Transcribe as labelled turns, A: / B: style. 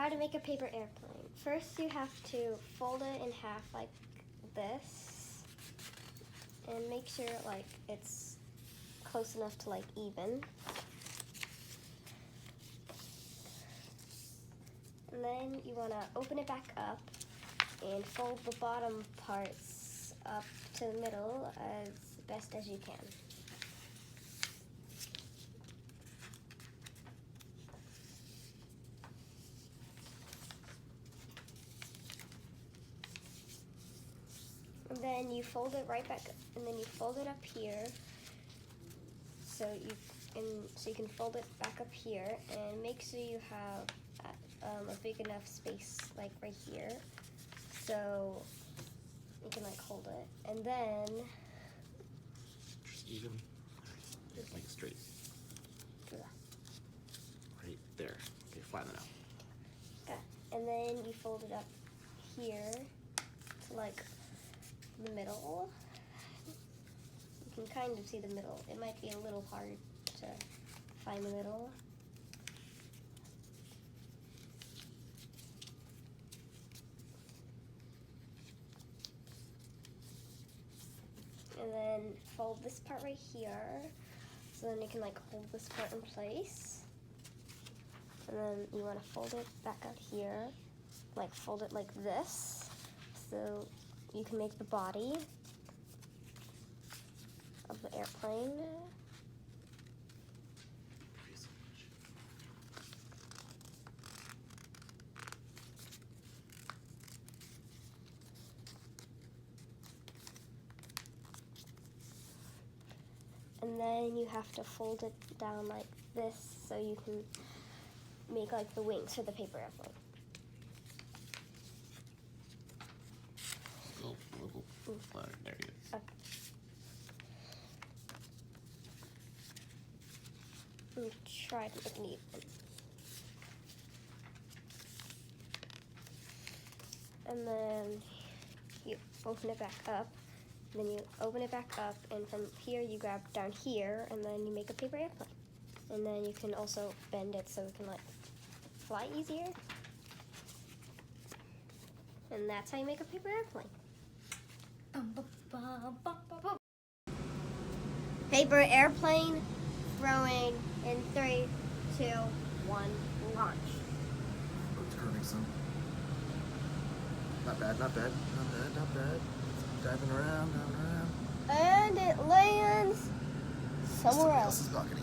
A: how to make a paper airplane. First, you have to fold it in half like this, and make sure like it's close enough to like even. And then you want to open it back up and fold the bottom parts up to the middle as best as you can. And then you fold it right back, and then you fold it up here, so you can fold it back up here, and make sure you have a big enough space, like right here, so you can like hold it, and then
B: just even, make it straight.
A: Yeah.
B: Right there. Okay, flatten it out.
A: Yeah. And then you fold it up here to like the middle. You can kind of see the middle. It might be a little hard to find the middle. And then fold this part right here, so then you can like hold this part in place. And then you want to fold it back out here, like fold it like this, so you can make the body of the airplane. And then you have to fold it down like this so you can make like the wings for the paper airplane.
B: A little flatter. There you go.
A: Okay. And try to make it neat. And then you open it back up. Then you open it back up, and from here you grab down here, and then you make a paper airplane. And then you can also bend it so it can like fly easier. And that's how you make a paper airplane. Paper airplane throwing in 3, 2, 1, launch.
B: It's curving some. Not bad, not bad, not bad, not bad. Diving around, diving around.
A: And it lands somewhere else.
B: Somebody else's balcony.